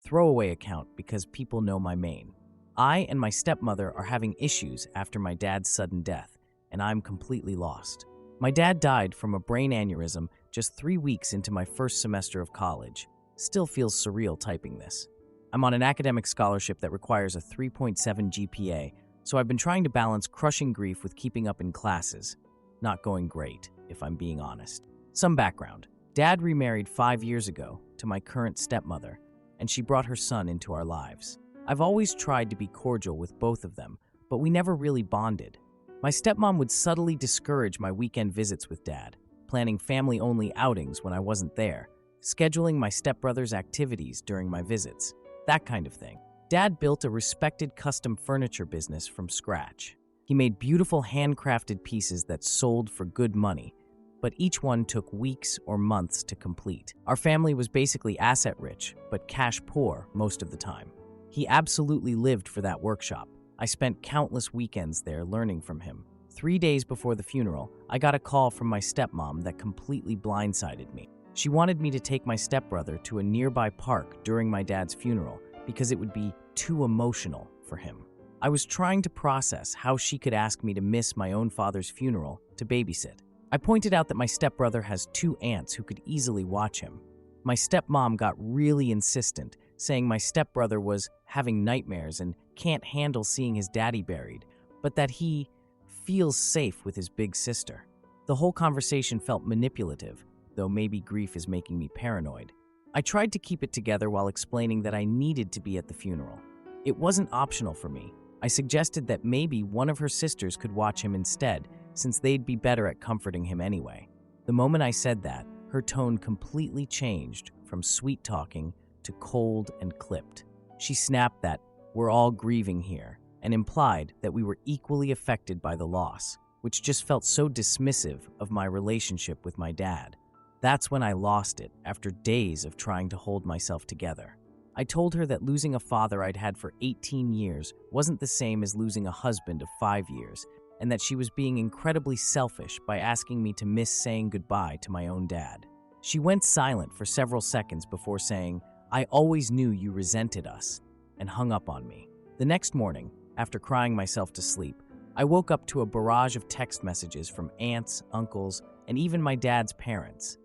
throwaway account because people know my main. I and my stepmother are having issues after my dad's sudden death, and I'm completely lost. My dad died from a brain aneurysm just 3 weeks into my first semester of college. Still feels surreal typing this. I'm on an academic scholarship that requires a 3.7 GPA, so I've been trying to balance crushing grief with keeping up in classes. Not going great, if I'm being honest. Some background. Dad remarried 5 years ago to my current stepmother, and she brought her son into our lives. I've always tried to be cordial with both of them, but we never really bonded. My stepmom would subtly discourage my weekend visits with Dad, planning family-only outings when I wasn't there, scheduling my stepbrother's activities during my visits, that kind of thing. Dad built a respected custom furniture business from scratch. He made beautiful handcrafted pieces that sold for good money, but each one took weeks or months to complete. Our family was basically asset-rich, but cash-poor most of the time. He absolutely lived for that workshop. I spent countless weekends there learning from him. 3 days before the funeral, I got a call from my stepmom that completely blindsided me. She wanted me to take my stepbrother to a nearby park during my dad's funeral because it would be too emotional for him. I was trying to process how she could ask me to miss my own father's funeral to babysit. I pointed out that my stepbrother has 2 aunts who could easily watch him. My stepmom got really insistent, saying my stepbrother was having nightmares and can't handle seeing his daddy buried, but that he feels safe with his big sister. The whole conversation felt manipulative, though maybe grief is making me paranoid. I tried to keep it together while explaining that I needed to be at the funeral. It wasn't optional for me. I suggested that maybe one of her sisters could watch him instead, since they'd be better at comforting him anyway. The moment I said that, her tone completely changed from sweet-talking to cold and clipped. She snapped that we're all grieving here and implied that we were equally affected by the loss, which just felt so dismissive of my relationship with my dad. That's when I lost it after days of trying to hold myself together. I told her that losing a father I'd had for 18 years wasn't the same as losing a husband of 5 years, and that she was being incredibly selfish by asking me to miss saying goodbye to my own dad. She went silent for several seconds before saying, "I always knew you resented us," and hung up on me. The next morning, after crying myself to sleep, I woke up to a barrage of text messages from aunts, uncles, and even my dad's parents,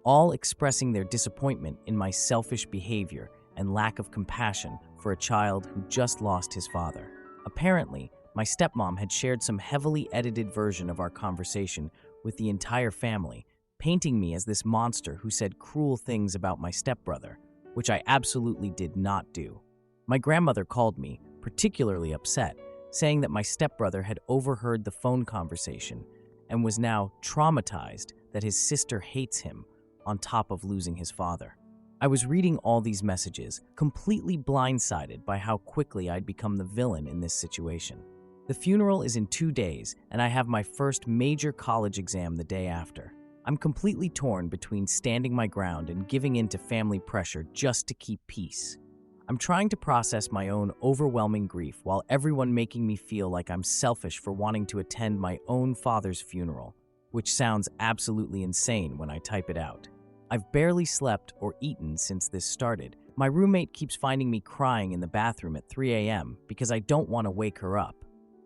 all expressing their disappointment in my selfish behavior and lack of compassion for a child who just lost his father. Apparently, my stepmom had shared some heavily edited version of our conversation with the entire family, painting me as this monster who said cruel things about my stepbrother, which I absolutely did not do. My grandmother called me, particularly upset, saying that my stepbrother had overheard the phone conversation and was now traumatized that his sister hates him on top of losing his father. I was reading all these messages, completely blindsided by how quickly I'd become the villain in this situation. The funeral is in 2 days, and I have my first major college exam the day after. I'm completely torn between standing my ground and giving in to family pressure just to keep peace. I'm trying to process my own overwhelming grief while everyone making me feel like I'm selfish for wanting to attend my own father's funeral, which sounds absolutely insane when I type it out. I've barely slept or eaten since this started. My roommate keeps finding me crying in the bathroom at 3 a.m. because I don't want to wake her up,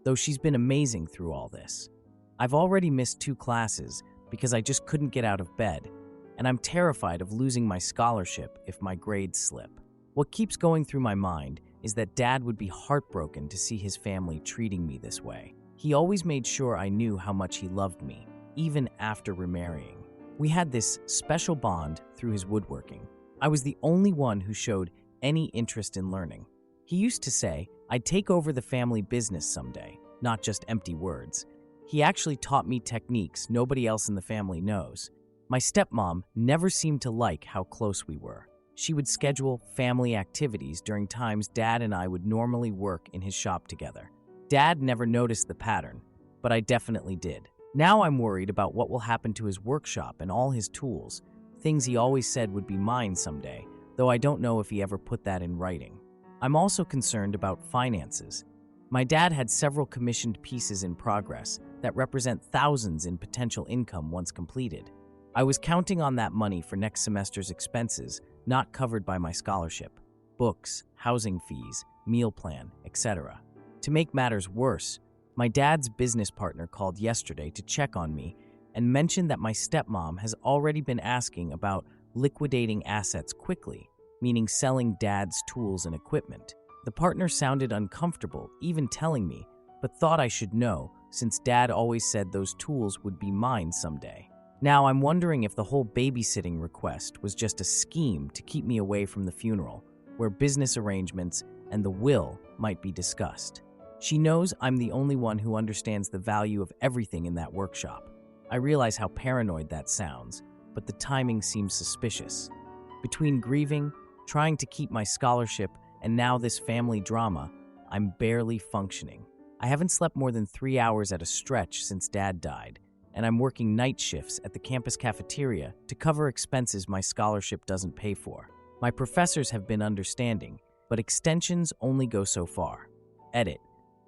though she's been amazing through all this. I've already missed 2 classes because I just couldn't get out of bed, and I'm terrified of losing my scholarship if my grades slip. What keeps going through my mind is that Dad would be heartbroken to see his family treating me this way. He always made sure I knew how much he loved me, even after remarrying. We had this special bond through his woodworking. I was the only one who showed any interest in learning. He used to say, I'd take over the family business someday, not just empty words. He actually taught me techniques nobody else in the family knows. My stepmom never seemed to like how close we were. She would schedule family activities during times Dad and I would normally work in his shop together. Dad never noticed the pattern, but I definitely did. Now I'm worried about what will happen to his workshop and all his tools, things he always said would be mine someday, though I don't know if he ever put that in writing. I'm also concerned about finances. My dad had several commissioned pieces in progress that represent thousands in potential income once completed. I was counting on that money for next semester's expenses, not covered by my scholarship. books, housing fees, meal plan, etc. To make matters worse, my dad's business partner called yesterday to check on me and mentioned that my stepmom has already been asking about liquidating assets quickly, meaning selling dad's tools and equipment. The partner sounded uncomfortable, even telling me, but thought I should know since dad always said those tools would be mine someday. Now I'm wondering if the whole babysitting request was just a scheme to keep me away from the funeral, where business arrangements and the will might be discussed. She knows I'm the only one who understands the value of everything in that workshop. I realize how paranoid that sounds, but the timing seems suspicious. Between grieving, trying to keep my scholarship, and now this family drama, I'm barely functioning. I haven't slept more than 3 hours at a stretch since Dad died, and I'm working night shifts at the campus cafeteria to cover expenses my scholarship doesn't pay for. My professors have been understanding, but extensions only go so far. Edit.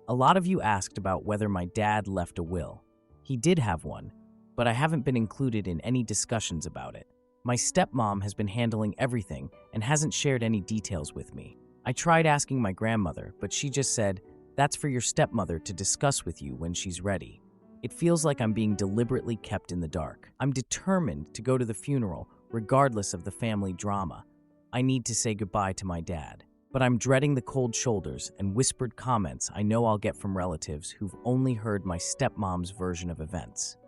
A lot of you asked about whether my dad left a will. He did have one, but I haven't been included in any discussions about it. My stepmom has been handling everything and hasn't shared any details with me. I tried asking my grandmother, but she just said, "That's for your stepmother to discuss with you when she's ready." It feels like I'm being deliberately kept in the dark. I'm determined to go to the funeral, regardless of the family drama. I need to say goodbye to my dad. But I'm dreading the cold shoulders and whispered comments I know I'll get from relatives who've only heard my stepmom's version of events.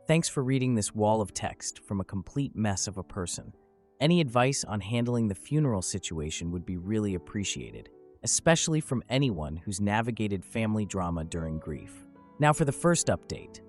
Thanks for reading this wall of text from a complete mess of a person. Any advice on handling the funeral situation would be really appreciated, especially from anyone who's navigated family drama during grief. Now for the first update.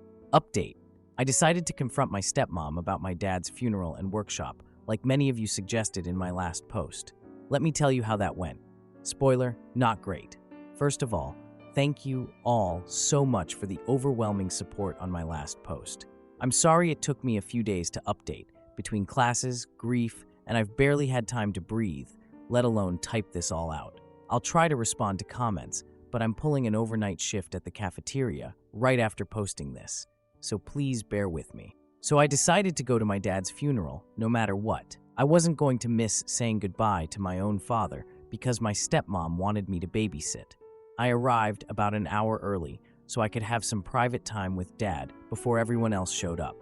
I decided to confront my stepmom about my dad's funeral and workshop, like many of you suggested in my last post. Let me tell you how that went. Spoiler, not great. First of all, thank you all so much for the overwhelming support on my last post. I'm sorry it took me a few days to update, between classes, grief, and I've barely had time to breathe, let alone type this all out. I'll try to respond to comments, but I'm pulling an overnight shift at the cafeteria right after posting this, so please bear with me. So I decided to go to my dad's funeral, no matter what. I wasn't going to miss saying goodbye to my own father because my stepmom wanted me to babysit. I arrived about an hour early so I could have some private time with Dad before everyone else showed up.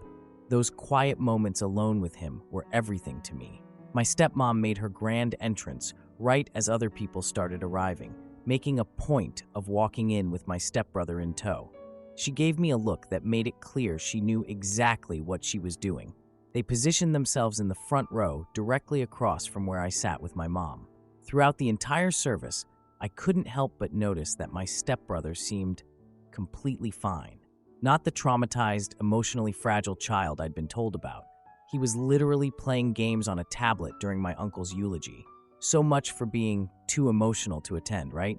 Those quiet moments alone with him were everything to me. My stepmom made her grand entrance right as other people started arriving, making a point of walking in with my stepbrother in tow. She gave me a look that made it clear she knew exactly what she was doing. They positioned themselves in the front row directly across from where I sat with my mom. Throughout the entire service, I couldn't help but notice that my stepbrother seemed completely fine. Not the traumatized, emotionally fragile child I'd been told about. He was literally playing games on a tablet during my uncle's eulogy. So much for being too emotional to attend, right?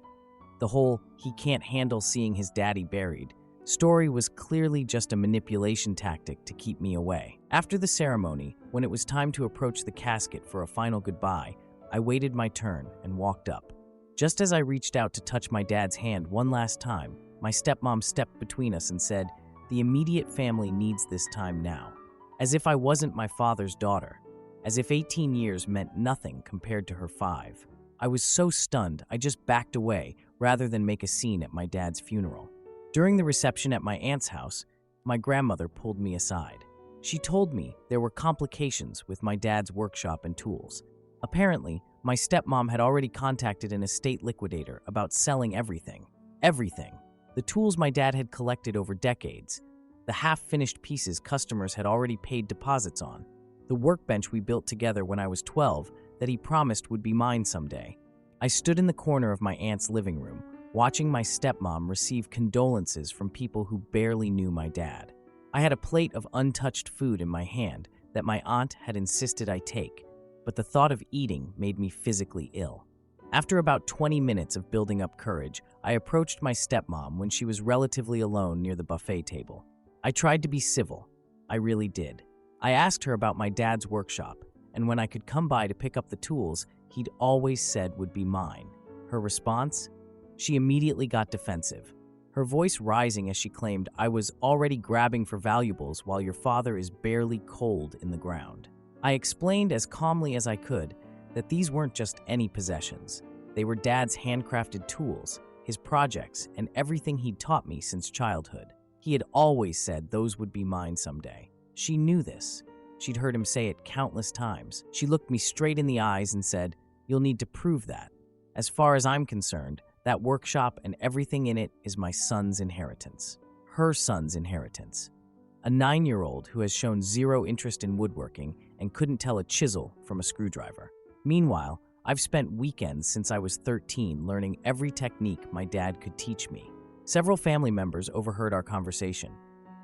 The whole "he can't handle seeing his daddy buried" story was clearly just a manipulation tactic to keep me away. After the ceremony, when it was time to approach the casket for a final goodbye, I waited my turn and walked up. Just as I reached out to touch my dad's hand one last time, my stepmom stepped between us and said, "The immediate family needs this time now." As if I wasn't my father's daughter. As if 18 years meant nothing compared to her 5. I was so stunned, I just backed away rather than make a scene at my dad's funeral. During the reception at my aunt's house, my grandmother pulled me aside. She told me there were complications with my dad's workshop and tools. Apparently, my stepmom had already contacted an estate liquidator about selling everything. Everything. The tools my dad had collected over decades. The half-finished pieces customers had already paid deposits on. The workbench we built together when I was 12 that he promised would be mine someday. I stood in the corner of my aunt's living room, watching my stepmom receive condolences from people who barely knew my dad. I had a plate of untouched food in my hand that my aunt had insisted I take, but the thought of eating made me physically ill. After about 20 minutes of building up courage, I approached my stepmom when she was relatively alone near the buffet table. I tried to be civil. I really did. I asked her about my dad's workshop, and when I could come by to pick up the tools he'd always said would be mine. Her response? She immediately got defensive, her voice rising as she claimed I was already grabbing for valuables while your father is barely cold in the ground. I explained as calmly as I could that these weren't just any possessions. They were Dad's handcrafted tools, his projects, and everything he'd taught me since childhood. He had always said those would be mine someday. She knew this. She'd heard him say it countless times. She looked me straight in the eyes and said, "You'll need to prove that. As far as I'm concerned, that workshop and everything in it is my son's inheritance." Her son's inheritance. A 9-year-old who has shown zero interest in woodworking and couldn't tell a chisel from a screwdriver. Meanwhile, I've spent weekends since I was 13 learning every technique my dad could teach me. Several family members overheard our conversation.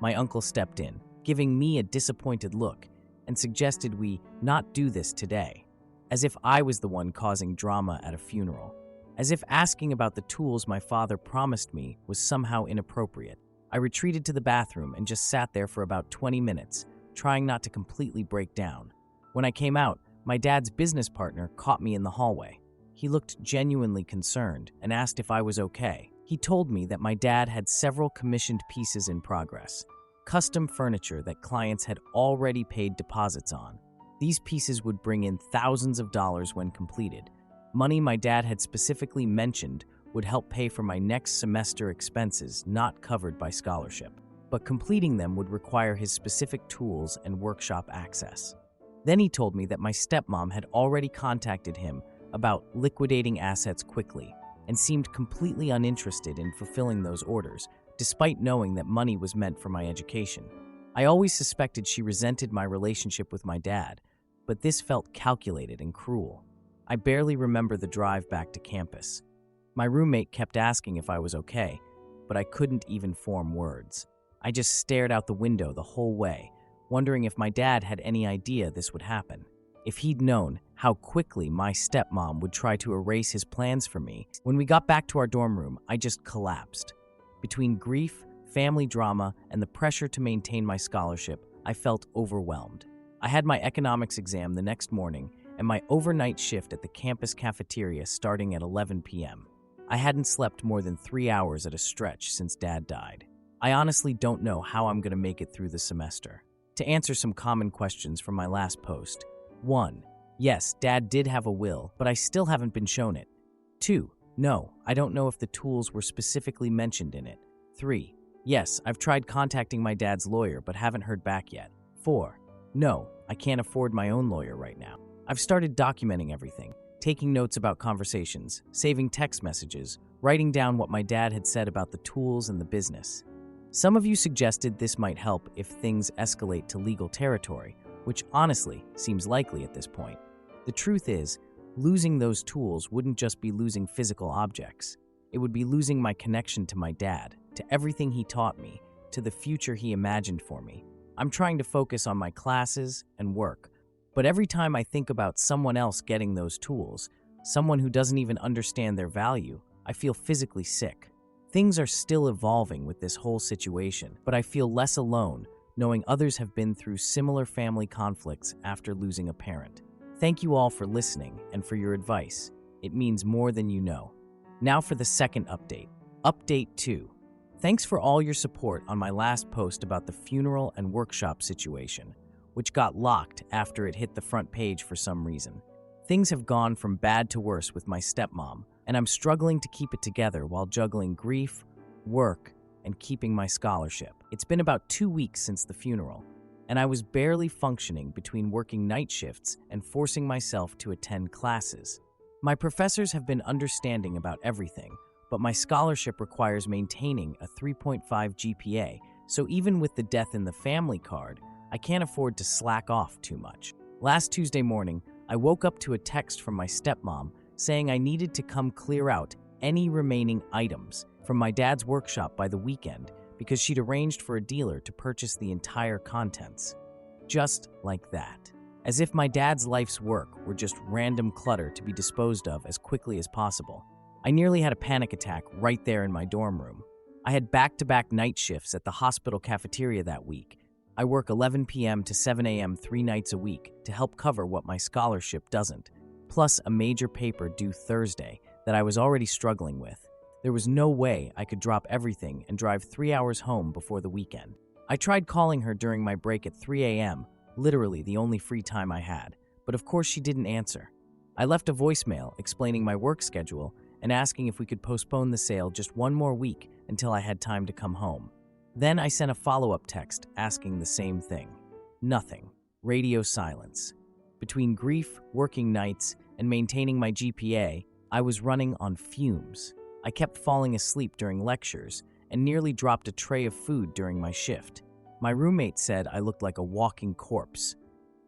My uncle stepped in, giving me a disappointed look, and suggested we not do this today, as if I was the one causing drama at a funeral, as if asking about the tools my father promised me was somehow inappropriate. I retreated to the bathroom and just sat there for about 20 minutes, trying not to completely break down. When I came out, my dad's business partner caught me in the hallway. He looked genuinely concerned and asked if I was okay. He told me that my dad had several commissioned pieces in progress, custom furniture that clients had already paid deposits on. These pieces would bring in thousands of dollars when completed. Money my dad had specifically mentioned would help pay for my next semester expenses not covered by scholarship. But completing them would require his specific tools and workshop access. Then he told me that my stepmom had already contacted him about liquidating assets quickly and seemed completely uninterested in fulfilling those orders, despite knowing that money was meant for my education. I always suspected she resented my relationship with my dad, but this felt calculated and cruel. I barely remember the drive back to campus. My roommate kept asking if I was okay, but I couldn't even form words. I just stared out the window the whole way, wondering if my dad had any idea this would happen. If he'd known how quickly my stepmom would try to erase his plans for me. When we got back to our dorm room, I just collapsed. Between grief, family drama, and the pressure to maintain my scholarship, I felt overwhelmed. I had my economics exam the next morning and my overnight shift at the campus cafeteria starting at 11 p.m. I hadn't slept more than 3 hours at a stretch since Dad died. I honestly don't know how I'm going to make it through the semester. To answer some common questions from my last post. 1. Yes, Dad did have a will, but I still haven't been shown it. 2. No, I don't know if the tools were specifically mentioned in it. 3. Yes, I've tried contacting my dad's lawyer, but haven't heard back yet. 4. No, I can't afford my own lawyer right now. I've started documenting everything, taking notes about conversations, saving text messages, writing down what my dad had said about the tools and the business. Some of you suggested this might help if things escalate to legal territory, which honestly seems likely at this point. The truth is, losing those tools wouldn't just be losing physical objects. It would be losing my connection to my dad, to everything he taught me, to the future he imagined for me. I'm trying to focus on my classes and work, but every time I think about someone else getting those tools, someone who doesn't even understand their value, I feel physically sick. Things are still evolving with this whole situation, but I feel less alone knowing others have been through similar family conflicts after losing a parent. Thank you all for listening and for your advice. It means more than you know. Now for the second update. Update 2. Thanks for all your support on my last post about the funeral and workshop situation, which got locked after it hit the front page for some reason. Things have gone from bad to worse with my stepmom, and I'm struggling to keep it together while juggling grief, work, and keeping my scholarship. It's been about 2 weeks since the funeral, and I was barely functioning between working night shifts and forcing myself to attend classes. My professors have been understanding about everything, but my scholarship requires maintaining a 3.5 GPA, so even with the death in the family card, I can't afford to slack off too much. Last Tuesday morning, I woke up to a text from my stepmom saying I needed to come clear out any remaining items from my dad's workshop by the weekend because she'd arranged for a dealer to purchase the entire contents. Just like that. As if my dad's life's work were just random clutter to be disposed of as quickly as possible. I nearly had a panic attack right there in my dorm room. I had back-to-back night shifts at the hospital cafeteria that week. I work 11 p.m. to 7 a.m. 3 nights a week to help cover what my scholarship doesn't, plus a major paper due Thursday that I was already struggling with. There was no way I could drop everything and drive 3 hours home before the weekend. I tried calling her during my break at 3 a.m., literally the only free time I had, but of course she didn't answer. I left a voicemail explaining my work schedule and asking if we could postpone the sale just one more week until I had time to come home. Then I sent a follow-up text asking the same thing. Nothing. Radio silence. Between grief, working nights, and maintaining my GPA, I was running on fumes. I kept falling asleep during lectures and nearly dropped a tray of food during my shift. My roommate said I looked like a walking corpse.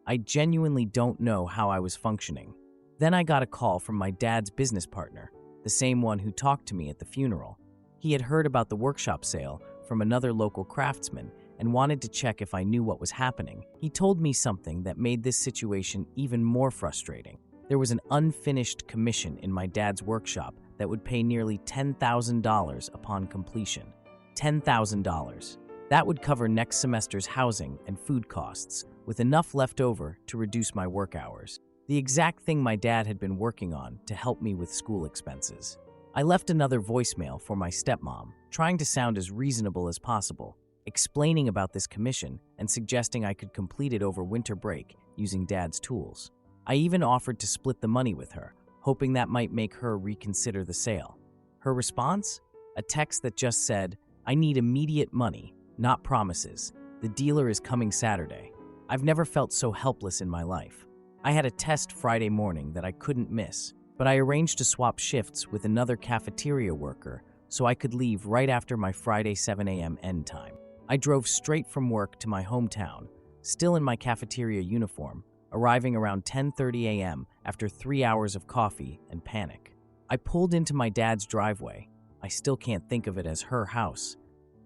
I genuinely don't know how I was functioning. Then I got a call from my dad's business partner, the same one who talked to me at the funeral. He had heard about the workshop sale from another local craftsman and wanted to check if I knew what was happening. He told me something that made this situation even more frustrating. There was an unfinished commission in my dad's workshop that would pay nearly $10,000 upon completion. $10,000. That would cover next semester's housing and food costs, with enough left over to reduce my work hours. The exact thing my dad had been working on to help me with school expenses. I left another voicemail for my stepmom, trying to sound as reasonable as possible, explaining about this commission and suggesting I could complete it over winter break using dad's tools. I even offered to split the money with her, hoping that might make her reconsider the sale. Her response? A text that just said, "I need immediate money, not promises. The dealer is coming Saturday." I've never felt so helpless in my life. I had a test Friday morning that I couldn't miss, but I arranged to swap shifts with another cafeteria worker so I could leave right after my Friday 7 a.m. end time. I drove straight from work to my hometown, still in my cafeteria uniform, arriving around 10:30 a.m. after 3 hours of coffee and panic. I pulled into my dad's driveway. I still can't think of it as her house,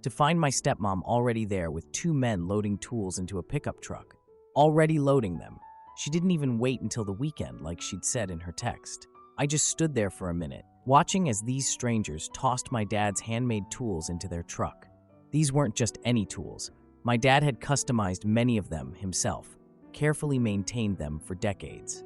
to find my stepmom already there with 2 men loading tools into a pickup truck. Already loading them. She didn't even wait until the weekend like she'd said in her text. I just stood there for a minute, watching as these strangers tossed my dad's handmade tools into their truck. These weren't just any tools. My dad had customized many of them himself, carefully maintained them for decades.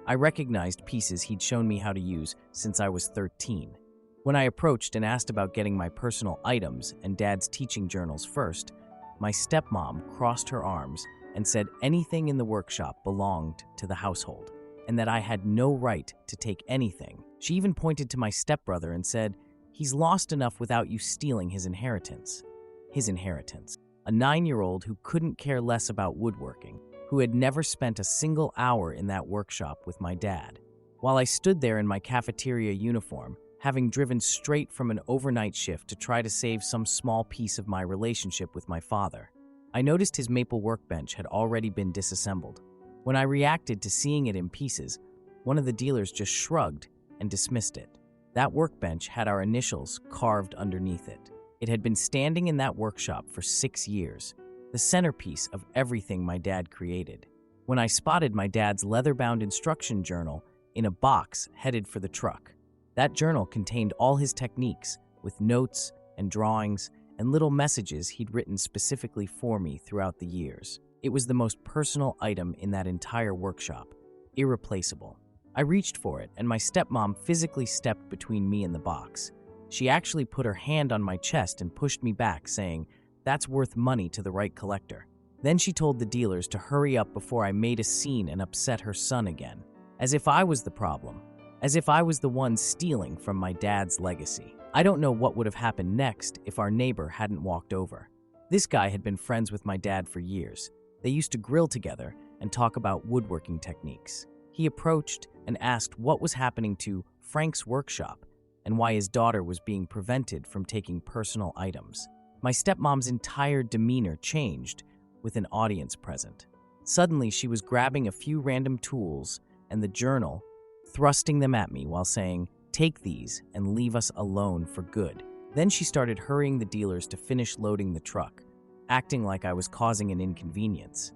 I recognized pieces he'd shown me how to use since I was 13. When I approached and asked about getting my personal items and dad's teaching journals first, my stepmom crossed her arms and said anything in the workshop belonged to the household, and that I had no right to take anything. She even pointed to my stepbrother and said, "He's lost enough without you stealing his inheritance." His inheritance. A 9-year-old who couldn't care less about woodworking, who had never spent a single hour in that workshop with my dad. While I stood there in my cafeteria uniform, having driven straight from an overnight shift to try to save some small piece of my relationship with my father, I noticed his maple workbench had already been disassembled. When I reacted to seeing it in pieces, one of the dealers just shrugged and dismissed it. That workbench had our initials carved underneath it. It had been standing in that workshop for 6 years, the centerpiece of everything my dad created. When I spotted my dad's leather-bound instruction journal in a box headed for the truck, that journal contained all his techniques, with notes and drawings and little messages he'd written specifically for me throughout the years. It was the most personal item in that entire workshop, irreplaceable. I reached for it, and my stepmom physically stepped between me and the box. She actually put her hand on my chest and pushed me back, saying, "That's worth money to the right collector." Then she told the dealers to hurry up before I made a scene and upset her son again, as if I was the problem, as if I was the one stealing from my dad's legacy. I don't know what would have happened next if our neighbor hadn't walked over. This guy had been friends with my dad for years. They used to grill together and talk about woodworking techniques. He approached and asked what was happening to Frank's workshop and why his daughter was being prevented from taking personal items. My stepmom's entire demeanor changed with an audience present. Suddenly, she was grabbing a few random tools and the journal, thrusting them at me while saying, "Take these and leave us alone for good." Then she started hurrying the dealers to finish loading the truck, acting like I was causing an inconvenience.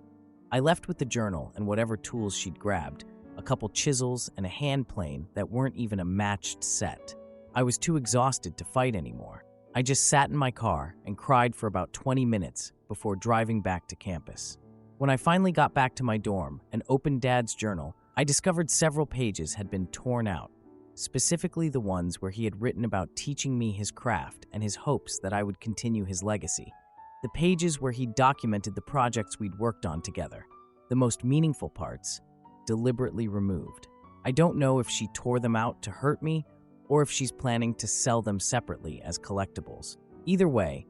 I left with the journal and whatever tools she'd grabbed, a couple chisels and a hand plane that weren't even a matched set. I was too exhausted to fight anymore. I just sat in my car and cried for about 20 minutes before driving back to campus. When I finally got back to my dorm and opened Dad's journal, I discovered several pages had been torn out, specifically the ones where he had written about teaching me his craft and his hopes that I would continue his legacy. The pages where he documented the projects we'd worked on together, the most meaningful parts, deliberately removed. I don't know if she tore them out to hurt me or if she's planning to sell them separately as collectibles. Either way,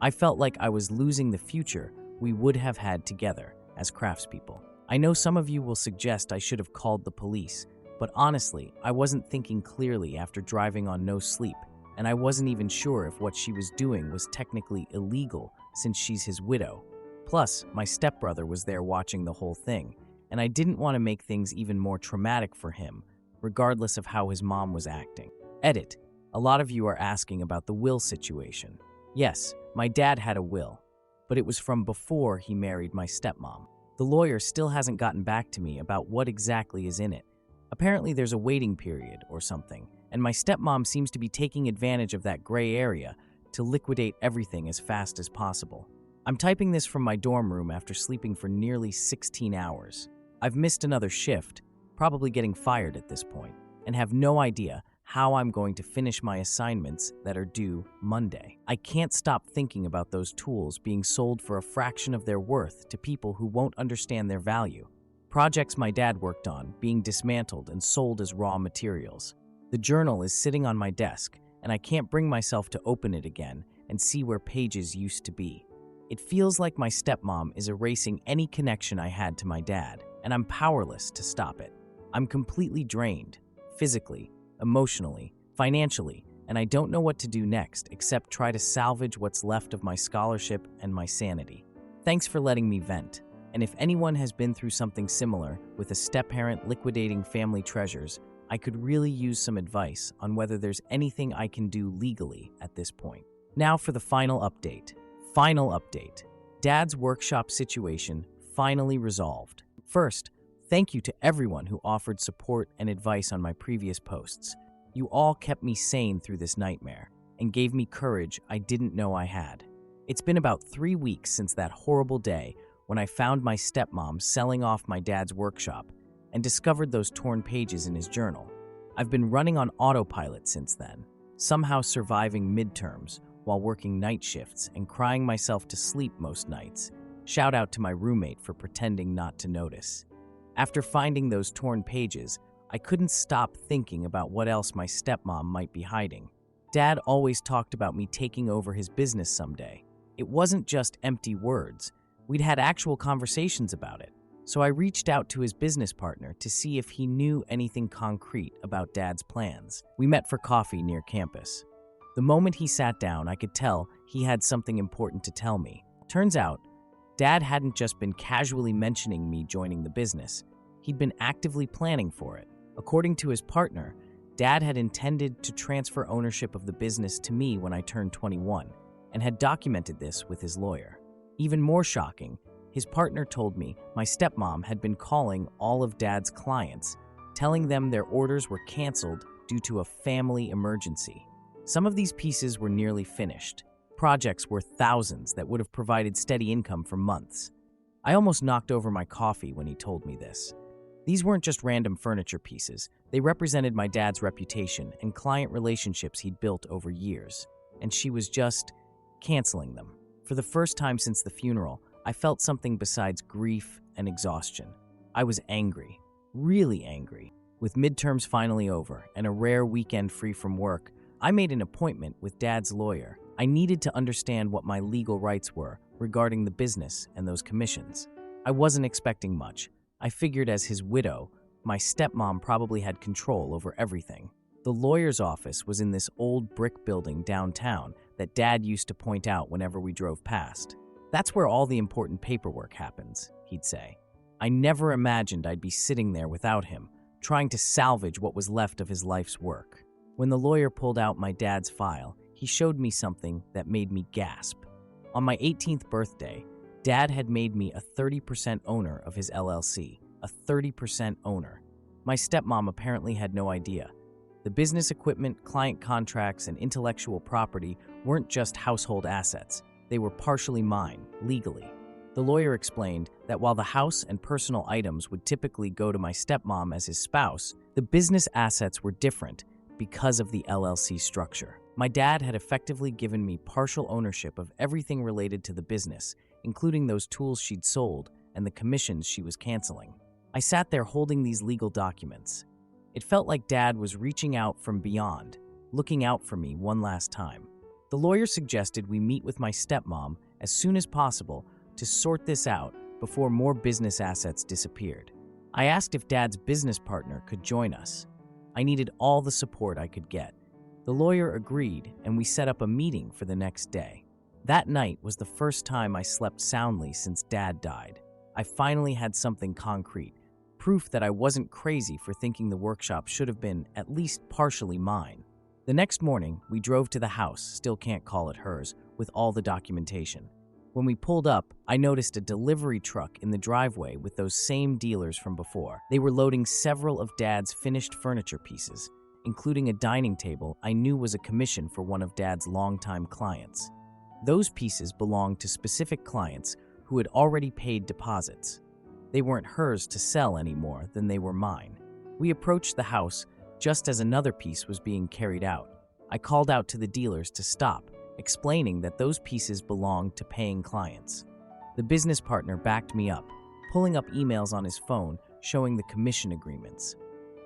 I felt like I was losing the future we would have had together as craftspeople. I know some of you will suggest I should have called the police, but honestly, I wasn't thinking clearly after driving on no sleep, and I wasn't even sure if what she was doing was technically illegal since she's his widow. Plus, my stepbrother was there watching the whole thing, and I didn't want to make things even more traumatic for him, regardless of how his mom was acting. Edit. A lot of you are asking about the will situation. Yes, my dad had a will, but it was from before he married my stepmom. The lawyer still hasn't gotten back to me about what exactly is in it. Apparently there's a waiting period or something, and my stepmom seems to be taking advantage of that gray area to liquidate everything as fast as possible. I'm typing this from my dorm room after sleeping for nearly 16 hours. I've missed another shift, probably getting fired at this point, and have no idea how I'm going to finish my assignments that are due Monday. I can't stop thinking about those tools being sold for a fraction of their worth to people who won't understand their value. Projects my dad worked on being dismantled and sold as raw materials. The journal is sitting on my desk, and I can't bring myself to open it again and see where pages used to be. It feels like my stepmom is erasing any connection I had to my dad, and I'm powerless to stop it. I'm completely drained, physically, emotionally, financially, and I don't know what to do next except try to salvage what's left of my scholarship and my sanity. Thanks for letting me vent, and if anyone has been through something similar with a step-parent liquidating family treasures, I could really use some advice on whether there's anything I can do legally at this point. Now for the final update. Final update. Dad's workshop situation finally resolved. First, thank you to everyone who offered support and advice on my previous posts. You all kept me sane through this nightmare and gave me courage I didn't know I had. It's been about 3 weeks since that horrible day when I found my stepmom selling off my dad's workshop and discovered those torn pages in his journal. I've been running on autopilot since then, somehow surviving midterms while working night shifts and crying myself to sleep most nights. Shout out to my roommate for pretending not to notice. After finding those torn pages, I couldn't stop thinking about what else my stepmom might be hiding. Dad always talked about me taking over his business someday. It wasn't just empty words. We'd had actual conversations about it. So I reached out to his business partner to see if he knew anything concrete about Dad's plans. We met for coffee near campus. The moment he sat down, I could tell he had something important to tell me. Turns out, Dad hadn't just been casually mentioning me joining the business. He'd been actively planning for it. According to his partner, Dad had intended to transfer ownership of the business to me when I turned 21, and had documented this with his lawyer. Even more shocking, his partner told me my stepmom had been calling all of Dad's clients, telling them their orders were canceled due to a family emergency. Some of these pieces were nearly finished, projects worth thousands that would have provided steady income for months. I almost knocked over my coffee when he told me this. These weren't just random furniture pieces. They represented my dad's reputation and client relationships he'd built over years, and she was just canceling them. For the first time since the funeral, I felt something besides grief and exhaustion. I was angry, really angry. With midterms finally over and a rare weekend free from work, I made an appointment with Dad's lawyer. I needed to understand what my legal rights were regarding the business and those commissions. I wasn't expecting much. I figured as his widow, my stepmom probably had control over everything. The lawyer's office was in this old brick building downtown that Dad used to point out whenever we drove past. That's where all the important paperwork happens, he'd say. I never imagined I'd be sitting there without him, trying to salvage what was left of his life's work. When the lawyer pulled out my dad's file, he showed me something that made me gasp. On my 18th birthday, Dad had made me a 30% owner of his LLC, a 30% owner. My stepmom apparently had no idea. The business equipment, client contracts, and intellectual property weren't just household assets. They were partially mine, legally. The lawyer explained that while the house and personal items would typically go to my stepmom as his spouse, the business assets were different because of the LLC structure. My dad had effectively given me partial ownership of everything related to the business, including those tools she'd sold and the commissions she was canceling. I sat there holding these legal documents, It felt like Dad was reaching out from beyond, looking out for me one last time. The lawyer suggested we meet with my stepmom as soon as possible to sort this out before more business assets disappeared. I asked if Dad's business partner could join us. I needed all the support I could get. The lawyer agreed, and we set up a meeting for the next day. That night was the first time I slept soundly since Dad died. I finally had something concrete, proof that I wasn't crazy for thinking the workshop should have been at least partially mine. The next morning, we drove to the house, still can't call it hers, with all the documentation. When we pulled up, I noticed a delivery truck in the driveway with those same dealers from before. They were loading several of Dad's finished furniture pieces, including a dining table I knew was a commission for one of Dad's longtime clients. Those pieces belonged to specific clients who had already paid deposits. They weren't hers to sell any more than they were mine. We approached the house just as another piece was being carried out. I called out to the dealers to stop, explaining that those pieces belonged to paying clients. The business partner backed me up, pulling up emails on his phone showing the commission agreements.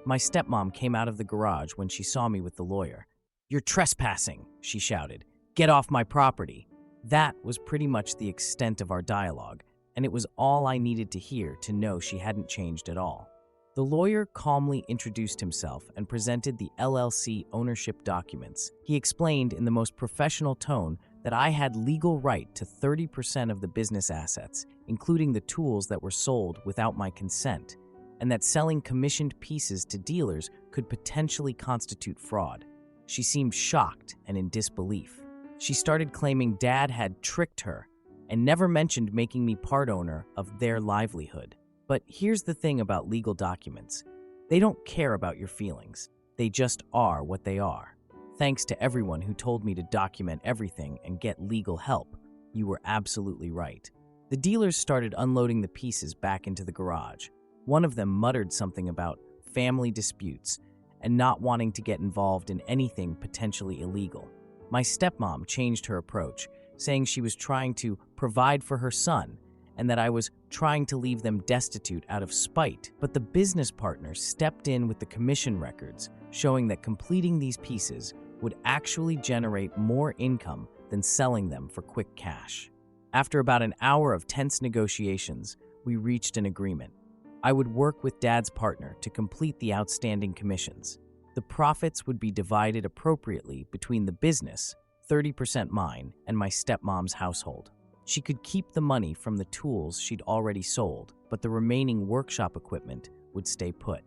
My stepmom came out of the garage when she saw me with the lawyer. "You're trespassing," she shouted. "Get off my property." That was pretty much the extent of our dialogue, and it was all I needed to hear to know she hadn't changed at all. The lawyer calmly introduced himself and presented the LLC ownership documents. He explained in the most professional tone that I had legal right to 30% of the business assets, including the tools that were sold without my consent, and that selling commissioned pieces to dealers could potentially constitute fraud. She seemed shocked and in disbelief. She started claiming Dad had tricked her and never mentioned making me part owner of their livelihood. But here's the thing about legal documents. They don't care about your feelings. They just are what they are. Thanks to everyone who told me to document everything and get legal help. You were absolutely right. The dealers started unloading the pieces back into the garage. One of them muttered something about family disputes and not wanting to get involved in anything potentially illegal. My stepmom changed her approach, saying she was trying to provide for her son and that I was trying to leave them destitute out of spite. But the business partner stepped in with the commission records, showing that completing these pieces would actually generate more income than selling them for quick cash. After about an hour of tense negotiations, we reached an agreement. I would work with Dad's partner to complete the outstanding commissions. The profits would be divided appropriately between the business, 30% mine, and my stepmom's household. She could keep the money from the tools she'd already sold, but the remaining workshop equipment would stay put.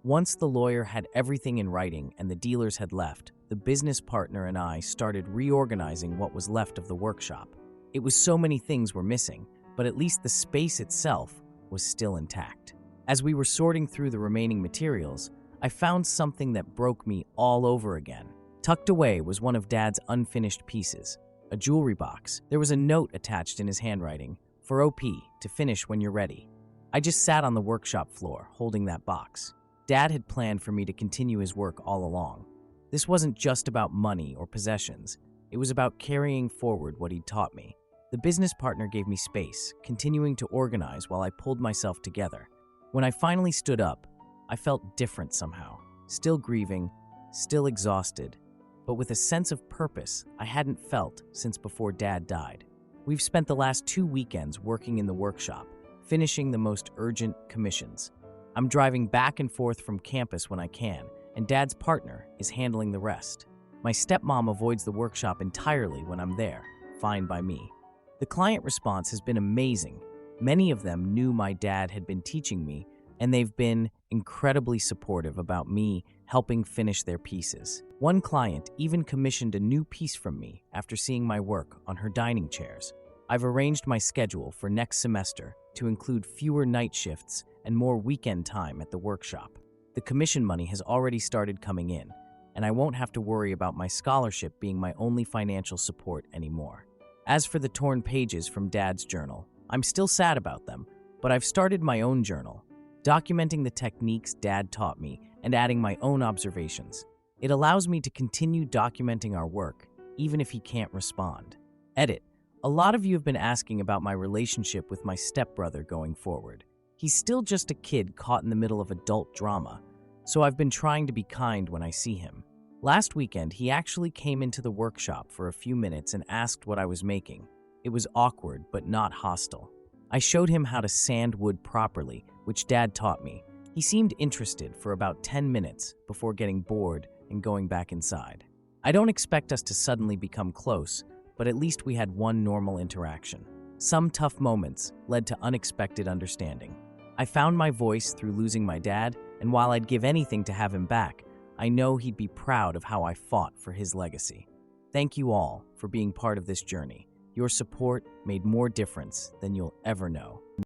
Once the lawyer had everything in writing and the dealers had left, the business partner and I started reorganizing what was left of the workshop. It was so many things were missing, but at least the space itself was still intact. As we were sorting through the remaining materials, I found something that broke me all over again. Tucked away was one of Dad's unfinished pieces, a jewelry box. There was a note attached in his handwriting, "For OP, to finish when you're ready." I just sat on the workshop floor, holding that box. Dad had planned for me to continue his work all along. This wasn't just about money or possessions. It was about carrying forward what he'd taught me. The business partner gave me space, continuing to organize while I pulled myself together. When I finally stood up, I felt different somehow. Still grieving, still exhausted, but with a sense of purpose I hadn't felt since before Dad died. We've spent the last 2 weekends working in the workshop, finishing the most urgent commissions. I'm driving back and forth from campus when I can, and Dad's partner is handling the rest. My stepmom avoids the workshop entirely when I'm there, fine by me. The client response has been amazing. Many of them knew my dad had been teaching me, and they've been incredibly supportive about me helping finish their pieces. One client even commissioned a new piece from me after seeing my work on her dining chairs. I've arranged my schedule for next semester to include fewer night shifts and more weekend time at the workshop. The commission money has already started coming in, and I won't have to worry about my scholarship being my only financial support anymore. As for the torn pages from Dad's journal, I'm still sad about them, but I've started my own journal, documenting the techniques Dad taught me and adding my own observations. It allows me to continue documenting our work, even if he can't respond. Edit. A lot of you have been asking about my relationship with my stepbrother going forward. He's still just a kid caught in the middle of adult drama, so I've been trying to be kind when I see him. Last weekend, he actually came into the workshop for a few minutes and asked what I was making. It was awkward, but not hostile. I showed him how to sand wood properly, which Dad taught me. He seemed interested for about 10 minutes before getting bored and going back inside. I don't expect us to suddenly become close, but at least we had one normal interaction. Some tough moments led to unexpected understanding. I found my voice through losing my dad, and while I'd give anything to have him back, I know he'd be proud of how I fought for his legacy. Thank you all for being part of this journey. Your support made more difference than you'll ever know.